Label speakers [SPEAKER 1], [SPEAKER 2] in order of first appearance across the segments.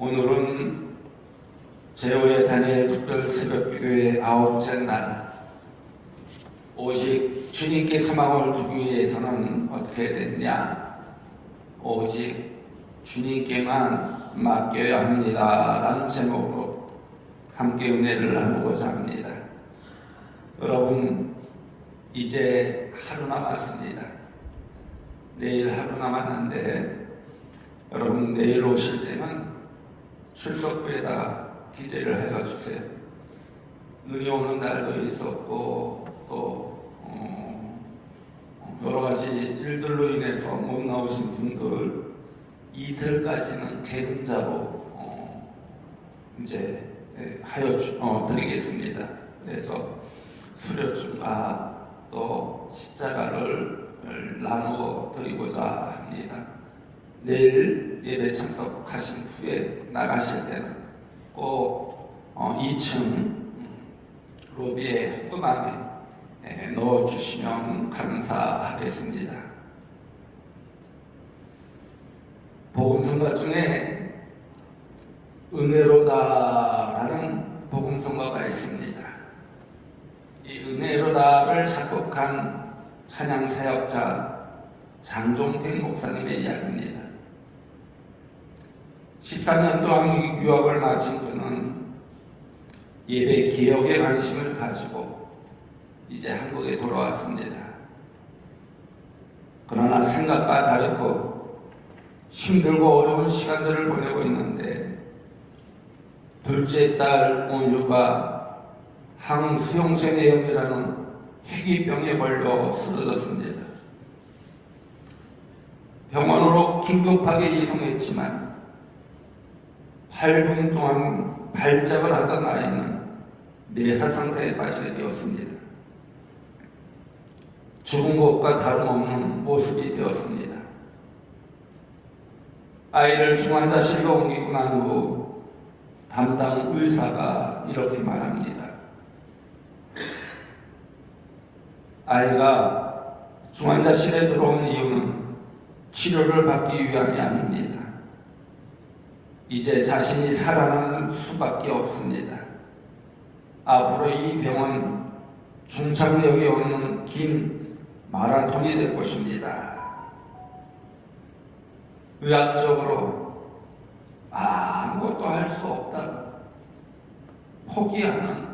[SPEAKER 1] 오늘은 제5회 다니엘 특별 새벽기도의 9째 날. 오직 주님께 소망을 두기 위해서는 어떻게 됐냐? 오직 주님께만 맡겨야 합니다 라는 제목으로 함께 은혜를 나누고자 합니다. 여러분, 이제 하루 남았습니다. 내일 하루 남았는데 여러분, 내일 오실 때는 출석부에다가 기재를 해가주세요. 눈이 오는 날도 있었고 또 여러 가지 일들로 인해서 못 나오신 분들 이틀까지는 계승자로 이제 하여 드리겠습니다. 그래서 수료증과 또 십자가를 나누어 드리고자 합니다. 내일 예배 참석하신 후에 나가실 때는 꼭 2층 로비의 현금함에 넣어주시면 감사하겠습니다. 복음성가 중에 은혜로다라는 복음성가가 있습니다. 이 은혜로다를 작곡한 찬양사역자 장종택 목사님의 이야기입니다. 14년 동안 유학을 마친 그는 예배 개혁에 관심을 가지고 이제 한국에 돌아왔습니다. 그러나 생각과 다르고 힘들고 어려운 시간들을 보내고 있는데 둘째 딸 온유가 항수용性내염이라는 희귀병에 걸려 쓰러졌습니다. 병원으로 긴급하게 이송했지만 8분 동안 발작을 하던 아이는 내사 상태에 빠지게 되었습니다. 죽은 것과 다름없는 모습이 되었습니다. 아이를 중환자실로 옮기고 난 후 담당 의사가 이렇게 말합니다. 아이가 중환자실에 들어온 이유는 치료를 받기 위함이 아닙니다. 이제 자신이 살아나는 수밖에 없습니다. 앞으로 이 병은 중창력이 없는 긴 마라톤이 될 것입니다. 의학적으로 아무것도 할 수 없다고 포기하는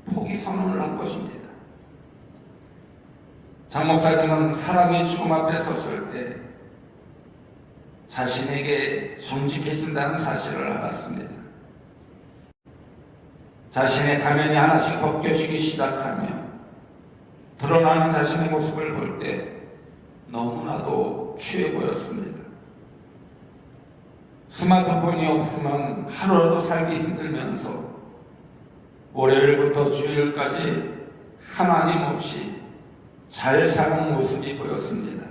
[SPEAKER 1] 포기 선언을 한 것입니다. 장 목사님은 사람이 죽음 앞에 섰을 때 자신에게 정직해진다는 사실을 알았습니다. 자신의 가면이 하나씩 벗겨지기 시작하며 드러나는 자신의 모습을 볼 때 너무나도 취해 보였습니다. 스마트폰이 없으면 하루라도 살기 힘들면서 월요일부터 주일까지 하나님 없이 잘 사는 모습이 보였습니다.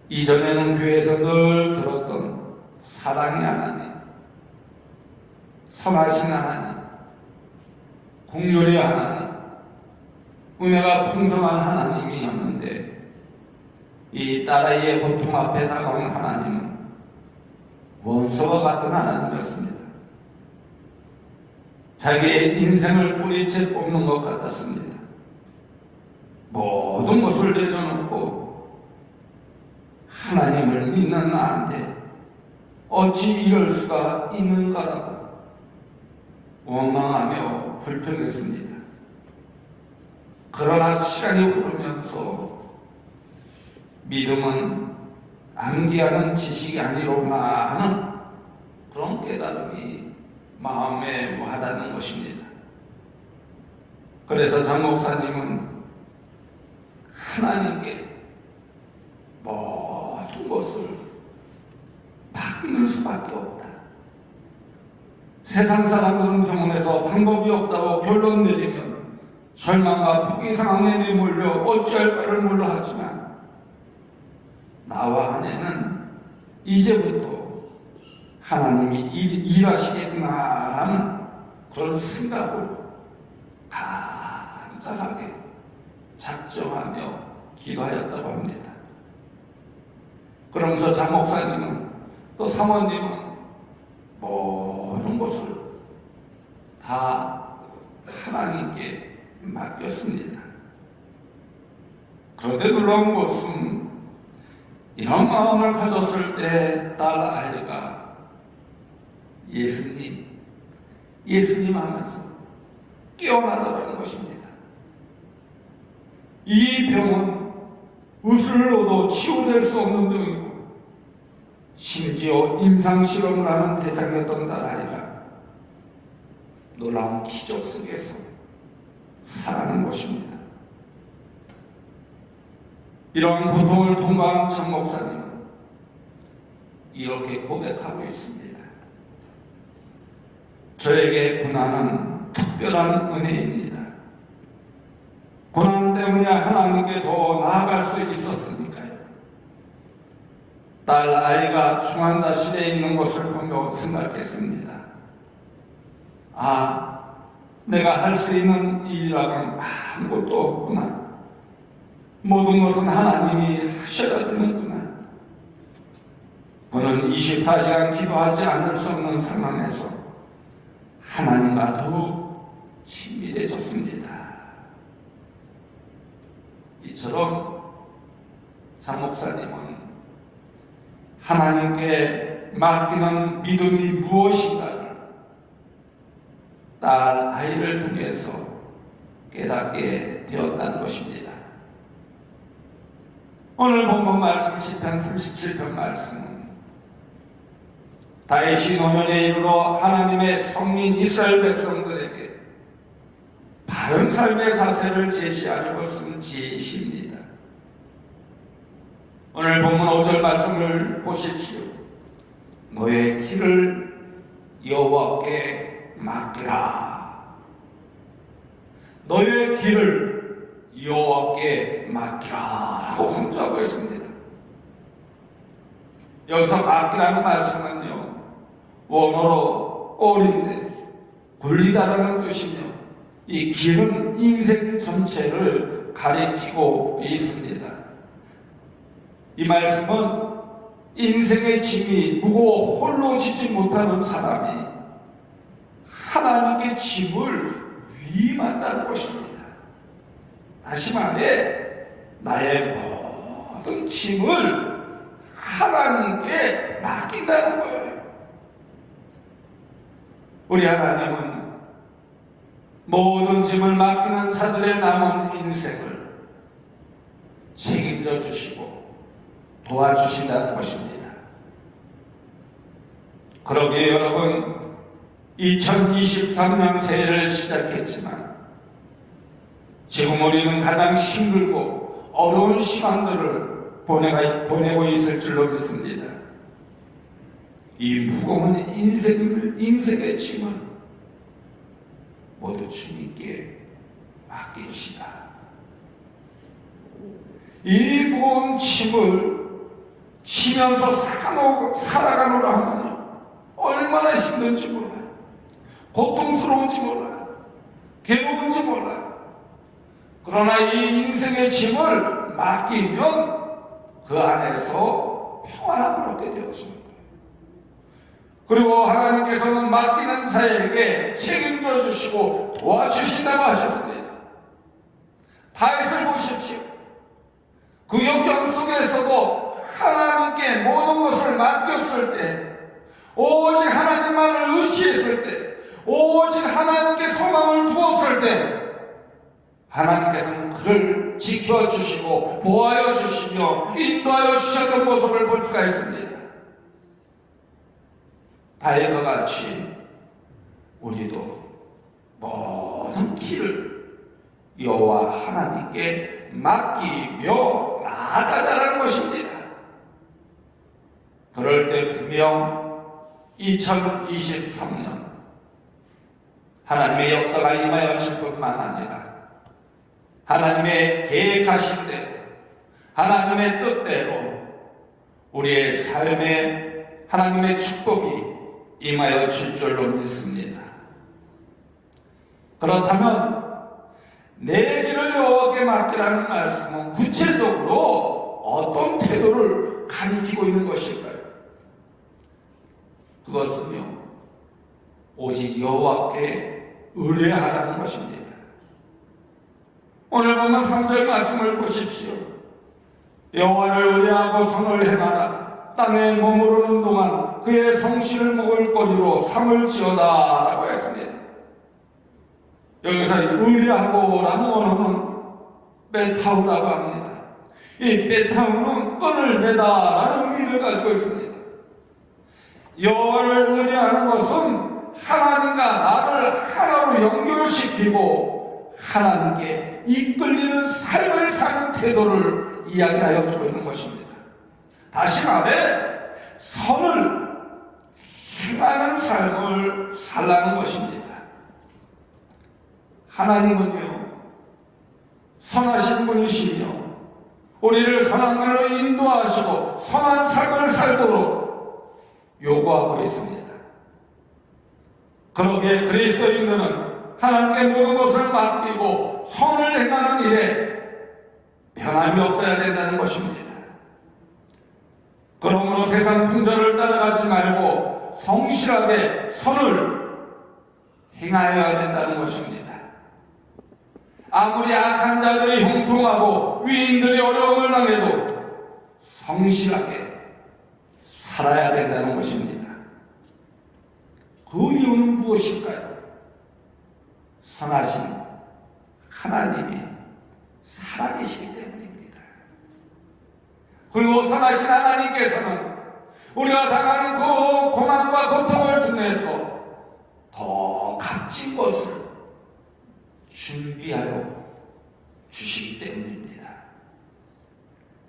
[SPEAKER 1] 이전에는 교회에서 늘 들었던 사랑의 하나님, 선하신 하나님, 긍휼의 하나님, 은혜가 풍성한 하나님이었는데 이 딸아이의 고통 앞에 다가온 하나님은 원수와 같은 하나님이었습니다. 자기의 인생을 뿌리채 뽑는 것 같았습니다. 모든 것을 내려놓고 하나님을 믿는 나한테 어찌 이럴 수가 있는가라고 원망하며 불평했습니다. 그러나 시간이 흐르면서 믿음은 암기하는 지식이 아니로구나 하는 그런 깨달음이 마음에 와닿는 것입니다. 그래서 장 목사님은 하나님께 모든 것을 맡길 수밖에 없다. 세상 사람들은 병원에서 방법이 없다고 결론 내리면 절망과 포기 상황에 내몰려 어찌할 바를 몰라 하지만 나와 아내는 이제부터 하나님이 일하시겠구나라는 그런 생각으로 간절하게 작정하며 기도하였다고 합니다. 그러면서 장 목사님은 또 사모님은 모든 것을 다 하나님께 맡겼습니다. 그런데 놀라운 것은 이런 마음을 가졌을 때 딸 아이가 예수님 하면서 깨어나더라는 것입니다. 이 병은 의술로도 치유될 수 없는 병이고 심지어 임상실험을 하는 대상이었던 딸 아이가 놀라운 기적 속에서 살아난 것입니다. 이러한 고통을 통과한 정 목사님은 이렇게 고백하고 있습니다. 저에게 고난은 특별한 은혜입니다. 고난 때문에 하나님께 더 나아갈 수 있었으니까요. 딸 아이가 중환자실에 있는 것을 보며 생각했습니다. 내가 할 수 있는 일이라고는 아무것도 없구나. 모든 것은 하나님이 하셔야 되는구나. 그는 24시간 기도하지 않을 수 없는 상황에서 하나님과 더욱 친밀해졌습니다. 이처럼 장 목사님은 하나님께 맡기는 믿음이 무엇인가를 딸 아이를 통해서 깨닫게 되었다는 것입니다. 오늘 본문 말씀 시편 37편 말씀은 다윗이 노년에 이르러 하나님의 성민 이스라엘 백성들에게 바른 삶의 자세를 제시하려고 쓴 지혜시입니다. 오늘 본문 5절 말씀을 보십시오. 너의 길을 여호와께 맡기라. 너의 길을 여호와께 맡기라 라고 강조하고 있습니다. 여기서 맡기라는 말씀은요, 원어로 어린데 굴리다라는 뜻이며 이 길은 인생 전체를 가리키고 있습니다. 이 말씀은 인생의 짐이 무거워 홀로 지지 못하는 사람이 하나님께 짐을 위임한다는 것입니다. 다시 말해 나의 모든 짐을 하나님께 맡긴다는 거예요. 우리 하나님은 모든 짐을 맡기는 자들의 남은 인생을 책임져 주시고 도와주신다는 것입니다. 그러기에 여러분, 2023년 새해를 시작했지만 지금 우리는 가장 힘들고 어려운 시간들을 보내고 있을 줄로 믿습니다. 이 무거운 인생의 짐을 모두 주님께 맡깁시다. 이 무거운 짐을 지면서 살아가노라 하면요, 얼마나 힘든지 몰라요. 고통스러운지 몰라요. 괴로운지 몰라요. 그러나 이 인생의 짐을 맡기면 그 안에서 평안함을 얻게 되어집니다. 그리고 하나님께서는 맡기는 자에게 책임져 주시고 도와주신다고 하셨습니다. 다윗을 보십시오. 그 역경 속에서도 하나님께 모든 것을 맡겼을 때, 오직 하나님만을 의지했을 때, 오직 하나님께 소망을 두었을 때 하나님께서는 그를 지켜주시고 보호하여 주시며 인도하여 주셨던 모습을 볼 수가 있습니다. 다윗과 같이 우리도 모든 길을 여호와 하나님께 맡기며 나아가자라는 것입니다. 그럴 때 분명 2023년 하나님의 역사가 임하여질 뿐만 아니라 하나님의 계획하신 대로, 하나님의 뜻대로 우리의 삶에 하나님의 축복이 임하여 질 줄로 믿습니다. 그렇다면 내 길을 여호와께 맡기라는 말씀은 구체적으로 어떤 태도를 가리키고 있는 것일까요? 그것은요, 오직 여호와께 의뢰하라는 것입니다. 오늘 보면 3절 말씀을 보십시오. 여호와를 의뢰하고 선을 행하라. 땅에 머무르는 동안 그의 성실을 먹을 거리로 삼을지어다 라고 했습니다. 여기서 의뢰하고라는 원어는 메타우라고 합니다. 이 메타우는 끈을 매다라는 의미를 가지고 있습니다. 여호와를 의뢰하는 것은 하나님과 나를 하나로 연결시키고 하나님께 이끌리는 삶을 사는 태도를 이야기하여 주고 있는 것입니다. 다시 말해 선을 행하는 삶을 살라는 것입니다. 하나님은요, 선하신 분이시며 우리를 선한 길로 인도하시고 선한 삶을 살도록 요구하고 있습니다. 그러기에 그리스도인들은 하나님께 모든 것을 맡기고 선을 행하는 일에 변함이 없어야 된다는 것입니다. 그러므로 세상 풍조를 따라가지 말고 성실하게 선을 행하여야 된다는 것입니다. 아무리 악한 자들이 형통하고 위인들이 어려움을 당해도 성실하게 살아야 된다는 것입니다. 그 이유는 무엇일까요? 선하신 하나님이 살아계시기 때문입니다. 그리고 선하신 하나님께서는 우리가 당하는 그 고난과 고통을 통해서 더 값진 것을 준비하여 주시기 때문입니다.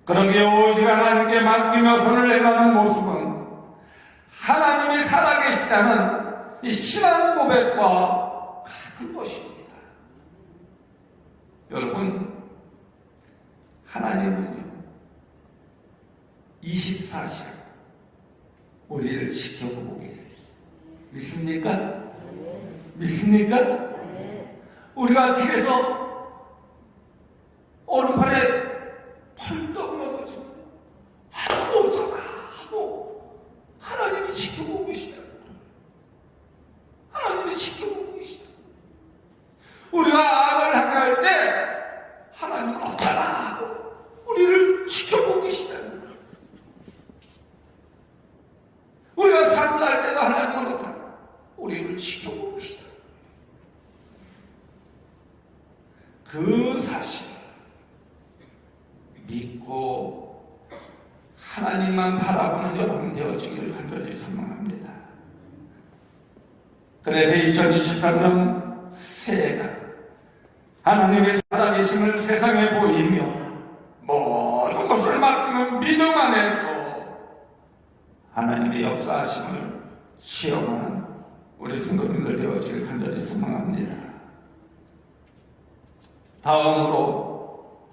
[SPEAKER 1] 그러기에 오직 하나님께 맡기며 선을 행하는 모습은 하나님이 살아계시다는 이 신앙 고백과 같은 것입니다. 여러분, 하나님은요 24시간 우리를 지켜보고 계세요. 믿습니까? 믿습니까? 우리가 길에서 얼음판에 펄떡 넘어가서 아무도 없잖아 하고 하나님이 지켜보고 계시다. 하나님이 지켜보고 계시다. 우리가 악을 행할 때 하나님은 없잖아 하고 우리를 지켜보고 계시다. 우리가 산자할 때도 하나님은 없다. 우리를 지켜보고 계시다. 그 사실 믿고 하나님만 바라보는 여러분 되어지기를 간절히 소망합니다. 그래서 2023년 새해가 하나님의 살아계심을 세상에 보이며 모든 것을 맡기는 믿음 안에서 하나님의 역사하심을 체험하는 우리 성도님들 되어지기를 간절히 소망합니다. 다음으로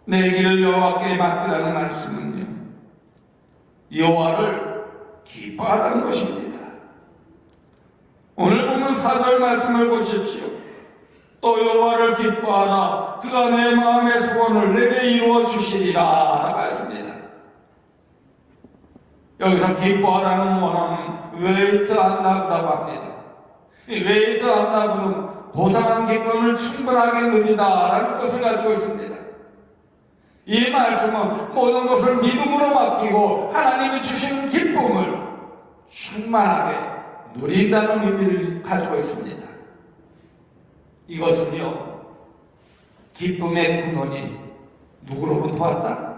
[SPEAKER 1] 내 길을 여호와께 맡기라는 말씀은요, 여호와를 기뻐하라는 것입니다. 오늘 보면 4절 말씀을 보십시오. 또 여호와를 기뻐하라. 그가 내 마음의 소원을 내게 이루어 주시리라 라고 했습니다. 여기서 기뻐하라는 원어는 웨이트 안나브라고 합니다. 이 웨이트 안나브는 고상한 기쁨을 충분하게 누리다라는 것을 가지고 있습니다. 이 말씀은 모든 것을 믿음으로 맡기고 하나님이 주신 기쁨을 충만하게 누린다는 의미를 가지고 있습니다. 이것은요, 기쁨의 근원이 누구로부터 왔다?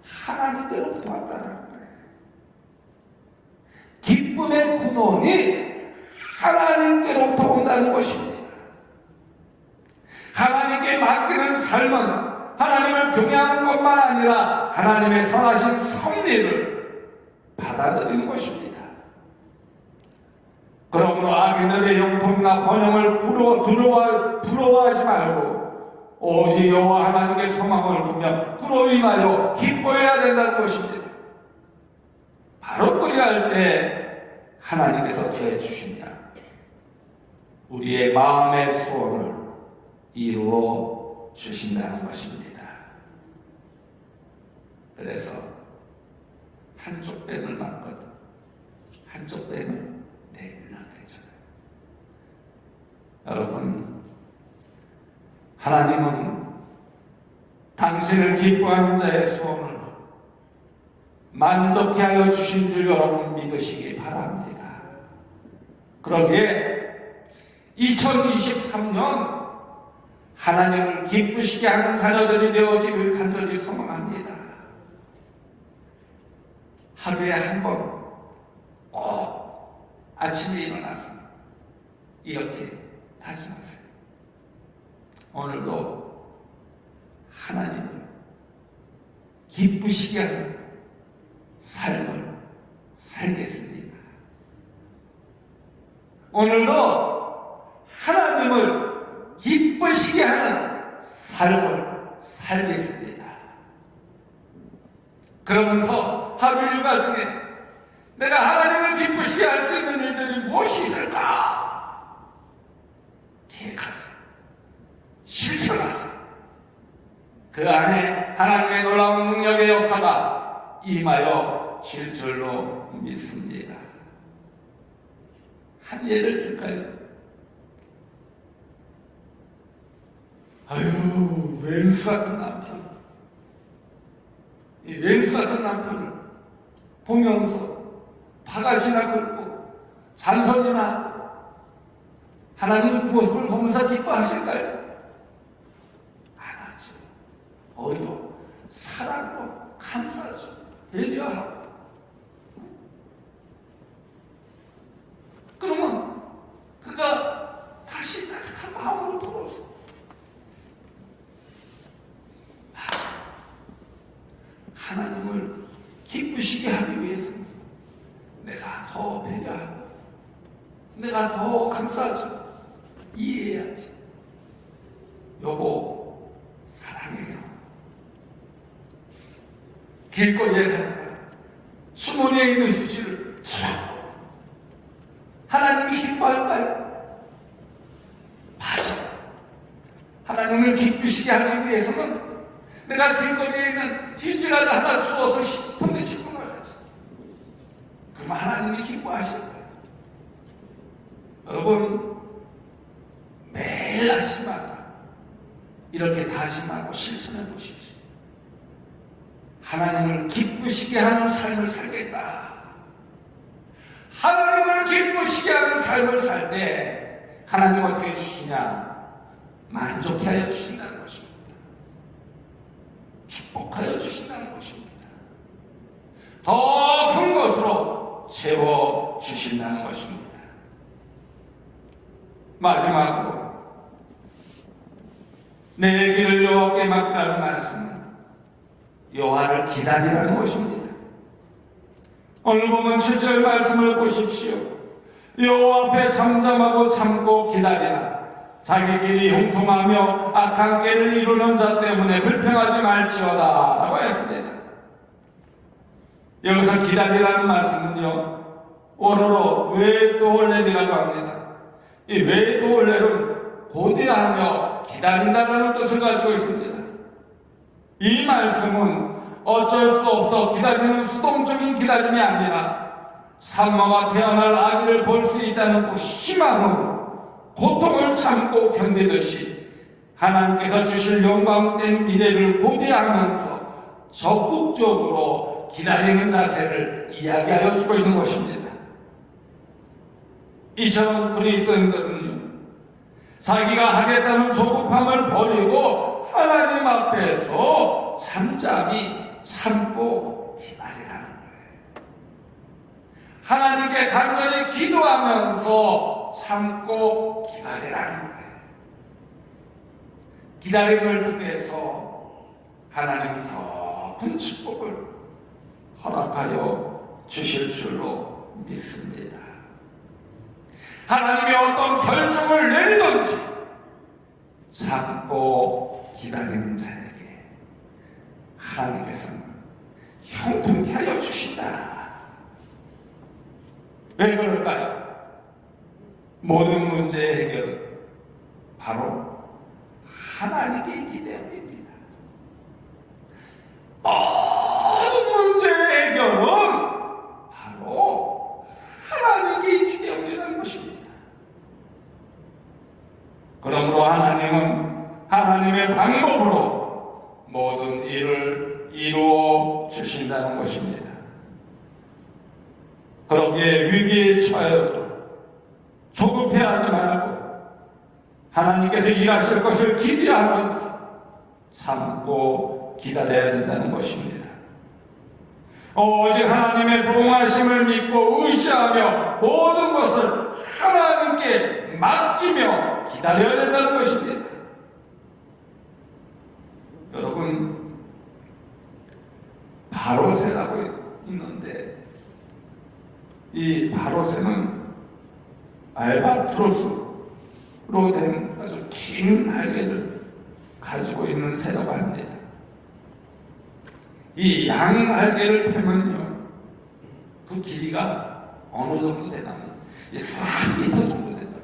[SPEAKER 1] 하나님께로부터 왔다라는 거예요. 기쁨의 근원이 하나님께로부터 온다는 것입니다. 하나님께 맡기는 삶은 하나님을 경외하는 것만 아니라 하나님의 선하신 섭리를 받아들이는 것입니다. 그러므로 악인들의 영통이나 번영을 부러워하지 말고 오직 여호와 하나님의 소망을 두며 그로 인하여 기뻐해야 된다는 것입니다. 바로 그리할 때 하나님께서 더해 주시냐, 우리의 마음의 소원을 이루어 주신다는 것입니다. 그래서 한쪽 뱀을 맞거든 한쪽 뱀을 내게 여러분, 하나님은 당신을 기뻐하는 자의 소원을 만족케 하여 주신 줄 여러분 믿으시기 바랍니다. 그러기에 2023년 하나님을 기쁘시게 하는 자녀들이 되어지길 간절히 소망합니다. 하루에 한 번 꼭 아침에 일어나서 이렇게 다짐하세요. 오늘도 하나님을 기쁘시게 하는 삶을 살겠습니다. 오늘도 하나님을 기쁘시게 하는 삶을 살겠습니다. 그러면서 하루 일과 중에 내가 하나님을 기쁘시게 할 수 있는 일들이 무엇이 있을까? 계획하세요. 실천하세요. 그 안에 하나님의 놀라운 능력의 역사가 임하여 질 줄로 믿습니다. 한 예를 들까요? 아유, 왼수 같은 남편. 이 왼수 같은 남편을 보면서 바가지나 긁고 잔소리나 하고 하나님의 그 모습을 보면서 기뻐하실까요? 안 하죠. 오히려 사랑으로 감싸죠. 배려하고. 그러면 그가 다시 따뜻한 마음으로 돌아오죠. 맞아. 하나님을 기쁘시게 하기 위해서는 내가 더 배려하고 내가 더 감싸줘. 이해해야지. 여보 사랑해요. 길거리에 가다가 주머니에 있는 휴지를 툭 하나님이 기뻐할까요? 맞아. 하나님을 기쁘시게 하기 위해서는 내가 길거리에 있는 휴지라도 하나 주워서 휴지통에 싣고 나가야지. 그럼 하나님이 기뻐하실 거예요. 여러분, 매일 아침마다 이렇게 다짐하고 실천해 보십시오. 하나님을 기쁘시게 하는 삶을 살겠다. 하나님을 기쁘시게 하는 삶을 살 때 하나님 어떻게 해주시냐? 만족해 하여 주신다는 것입니다. 축복하여 주신다는 것입니다. 더 큰 것으로 채워주신다는 것입니다. 마지막으로 내 길을 여호와께 맡기라는 말씀은 여호와를 기다리라는 것입니다. 오늘 보면 7절 말씀을 보십시오. 여호와 앞에 잠잠하고 참고 기다리라. 자기 길이 형통하며 악한 길을 이루는 자 때문에 불평하지 말지어다 라고 했습니다. 여기서 기다리라는 말씀은요, 원어로 웨이트홀렛이라고 합니다. 이 웨이트홀렛은 고대하며 기다린다라는 뜻을 가지고 있습니다. 이 말씀은 어쩔 수 없어 기다리는 수동적인 기다림이 아니라 산모가 태어날 아기를 볼 수 있다는 그 희망으로 고통을 참고 견디듯이 하나님께서 주실 영광된 미래를 고대하면서 적극적으로 기다리는 자세를 이야기하여 주고 있는 것입니다. 이처럼 그리스도인들은요, 자기가 하겠다는 조급함을 버리고 하나님 앞에서 잠잠히 참고 기다리라는 거예요. 하나님께 간절히 기도하면서 참고 기다리라는 거예요. 기다림을 통해서 하나님이 더 큰 축복을 허락하여 주실 줄로 믿습니다. 하나님이 어떤 결정을 내리든지 참고 기다리는 자에게 하나님께서는 형통케 하여 주신다. 왜 그럴까요? 모든 문제의 해결은 바로 하나님께 있기 때문입니다. 모든 문제의 해결은 바로 하나님께 있기 때문이라는 것입니다. 그러므로 하나님은 하나님의 방법으로 모든 일을 이루어 주신다는 것입니다. 그러기에 위기에 처해도 조급해하지 말고 하나님께서 일하실 것을 기대하면서 참고 기다려야 된다는 것입니다. 오직 하나님의 봉하심을 믿고 의지하며 모든 것을 하나님께 맡기며 기다려야 된다는 것입니다. 여러분, 바로새라고 있는데 이 바로새는 알바트로스로 된 아주 긴 날개를 가지고 있는 새라고 합니다. 이 양 날개를 펴면요, 그 길이가 어느 정도 되냐면 3m 정도 된다.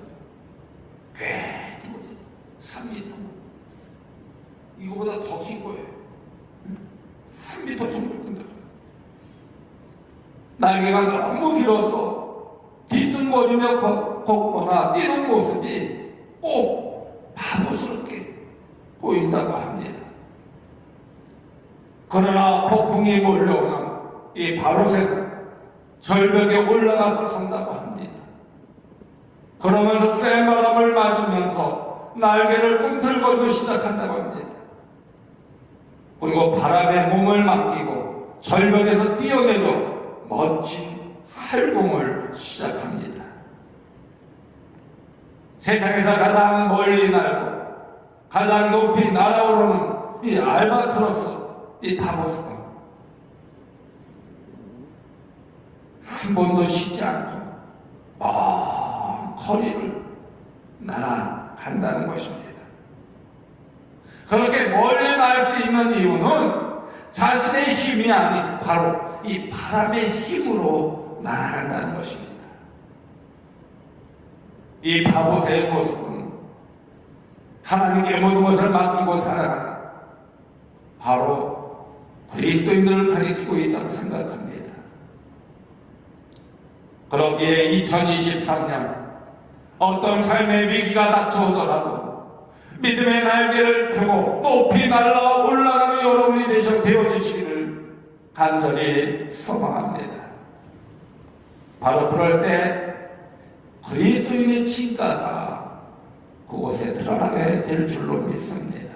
[SPEAKER 1] 꽤 길어요. 3m. 이거보다 더 긴 거예요. 3m 정도 된다. 날개가 너무 길어서 뒤뚱거리며 걷거나 뛰는 모습이 꼭 바보스럽게 보인다고 합니다. 그러나 폭풍이 몰려오는 이 바로새는 절벽에 올라가서 선다고 합니다. 그러면서 센 바람을 맞으면서 날개를 꿈틀거리기 시작한다고 합니다. 그리고 바람에 몸을 맡기고 절벽에서 뛰어내려 멋진 활공을 시작합니다. 세상에서 가장 멀리 날고 가장 높이 날아오르는 이 알바트로스, 이 바보스가 한 번도 쉬지 않고 먼 거리를 날아간다는 것입니다. 그렇게 멀리 날 수 있는 이유는 자신의 힘이 아닌 바로 이 바람의 힘으로 날아간다는 것입니다. 이 바보새의 모습은 하나님께 모든 것을 맡기고 살아가는 바로 그리스도인들을 가리키고 있다고 생각합니다. 그러기에 2023년 어떤 삶의 위기가 닥쳐오더라도 믿음의 날개를 펴고 높이 날아 올라가는 여러분이 되어주시기를 간절히 소망합니다. 바로 그럴 때 그리스도인의 진가가 그곳에 드러나게 될 줄로 믿습니다.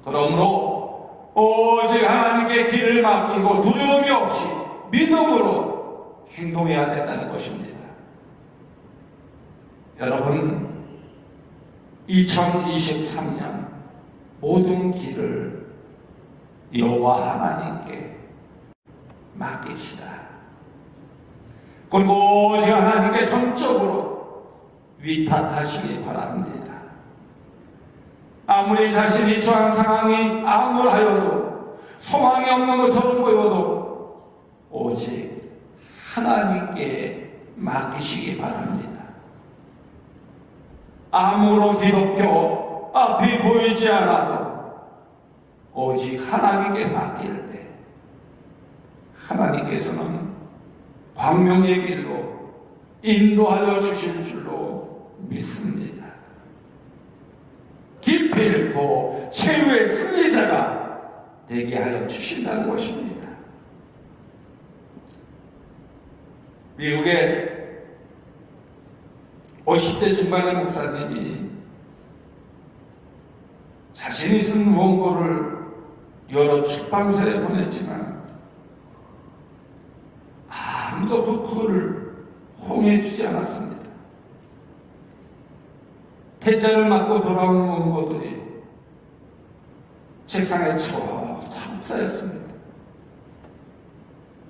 [SPEAKER 1] 그러므로 오직 하나님께 길을 맡기고 두려움이 없이 믿음으로 행동해야 된다는 것입니다. 여러분, 2023년 모든 길을 여호와 하나님께 맡깁시다. 그리고 오직 하나님께 전적으로 위탁하시기 바랍니다. 아무리 자신이 처한 상황이 암울하여도 소망이 없는 것처럼 보여도 오직 하나님께 맡기시기 바랍니다. 암으로 뒤덮여 앞이 보이지 않아도 오직 하나님께 맡길 때 하나님께서는 광명의 길로 인도하여 주실 줄로 믿습니다. 깊이 잃고 최후의 승리자가 되게 하여 주신다는 것입니다. 미국의 50대 중반의 목사님이 자신이 쓴 원고를 여러 출판사에 보냈지만 아무도 그 글을 홍해주지 않았습니다. 퇴짜를 맞고 돌아온 원고들이 책상에 차곡차곡 쌓였습니다.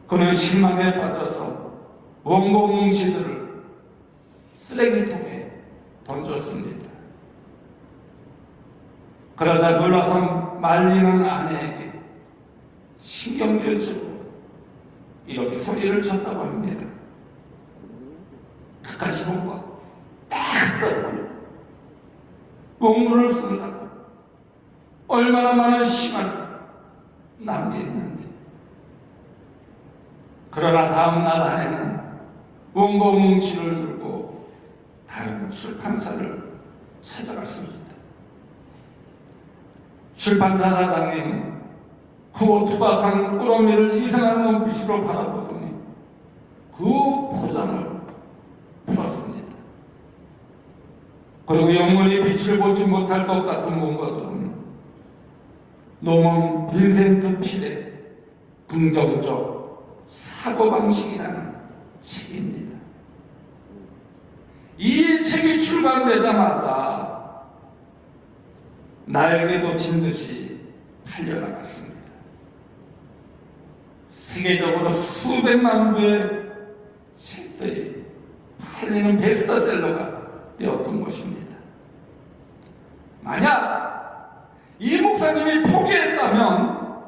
[SPEAKER 1] 그는 실망에 빠져서 원고 뭉치들을 쓰레기통에 던졌습니다. 그러자 놀라서 말리는 아내에게 신경질적으로 이렇게 소리를 쳤다고 합니다. 그까지 뭔가 딱 떠버려. 원고를 쓰느라고 얼마나 많은 시간을 낭비했는데. 그러나 다음날 아내는 원고 뭉치를 들고 다른 출판사를 찾아갔습니다. 출판사 사장님은 크고 투박한 꾸러미를 이상한 눈빛으로 바라보더니 그 포장을 풀었습니다. 그리고 영원히 빛을 보지 못할 것 같은 뭔가들은 노먼 빈센트 필의 긍정적 사고방식이라는 책입니다. 이 책이 출간되자마자 날개도 친 듯이 팔려나갔습니다. 세계적으로 수백만 부의 책들이 팔리는 베스트셀러가 되었던 것입니다. 만약 이 목사님이 포기했다면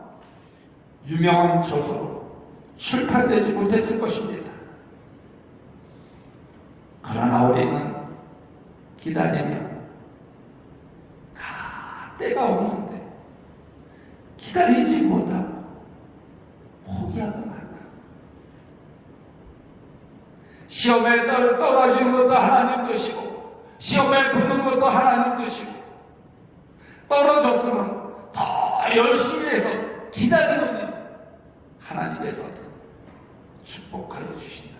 [SPEAKER 1] 유명한 저서로 출판되지 못했을 것입니다. 그러나 우리는 기다리면 때가 오는데 기다리지 못하고 포기하고 만다. 시험에 떨어지는 것도 하나님 뜻이고 시험에 붙는 것도 하나님 뜻이고 떨어졌으면 더 열심히 해서 기다리면 하나님께서 축복하여 주신다.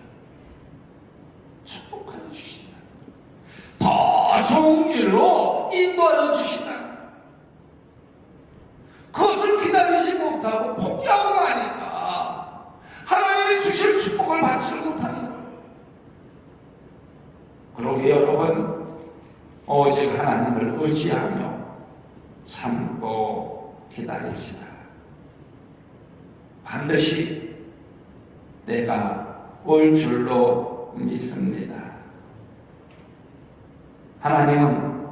[SPEAKER 1] 축복하여 주신다. 더 좋은 길로 인도하여 주신다. 그것을 기다리지 못하고 포기하고 나니까 하나님이 주실 축복을 받지 못하는 거예요. 그러게 여러분, 오직 하나님을 의지하며 참고 기다립시다. 반드시 내가 올 줄로 믿습니다. 하나님은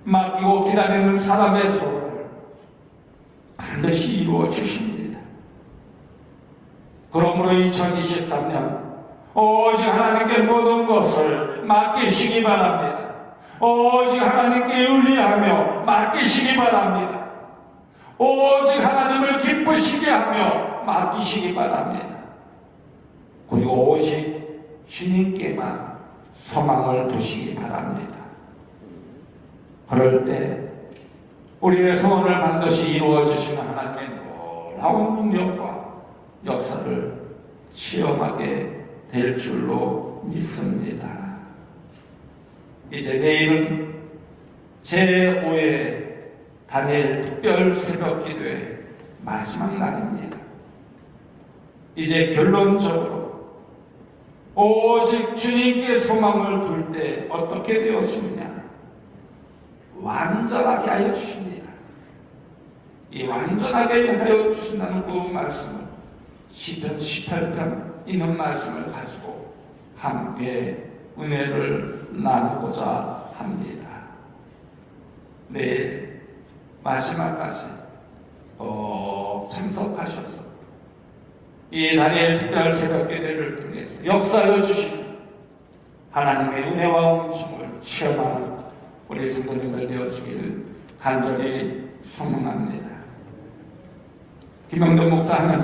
[SPEAKER 1] 맡기고 기다리는 사람의 소원을 반드시 이루어 주십니다. 그러므로 2023년 오직 하나님께 모든 것을 맡기시기 바랍니다. 오직 하나님께 의리하며 맡기시기 바랍니다. 오직 하나님을 기쁘시게 하며 맡기시기 바랍니다. 그리고 오직 주님께만 소망을 두시기 바랍니다. 그럴 때 우리의 소원을 반드시 이루어 주시는 하나님의 놀라운 능력과 역사를 체험하게 될 줄로 믿습니다. 이제 내일은 제5회 다니엘 특별 새벽 기도의 마지막 날입니다. 이제 결론적으로 오직 주님께 소망을 둘 때 어떻게 되어지느냐? 완전하게 하여 주십니다. 이 완전하게 하여 주신다는 그 말씀을 시편 18편 있는 말씀을 가지고 함께 은혜를 나누고자 합니다. 내일 마지막까지 참석하셔서 이 다니엘 특별 새벽 예배를 통해서 역사하여 주신 하나님의 은혜와 은총을 체험하는 우리 성도님들 되어주기를 간절히 소망합니다. 김영돈 목사 하는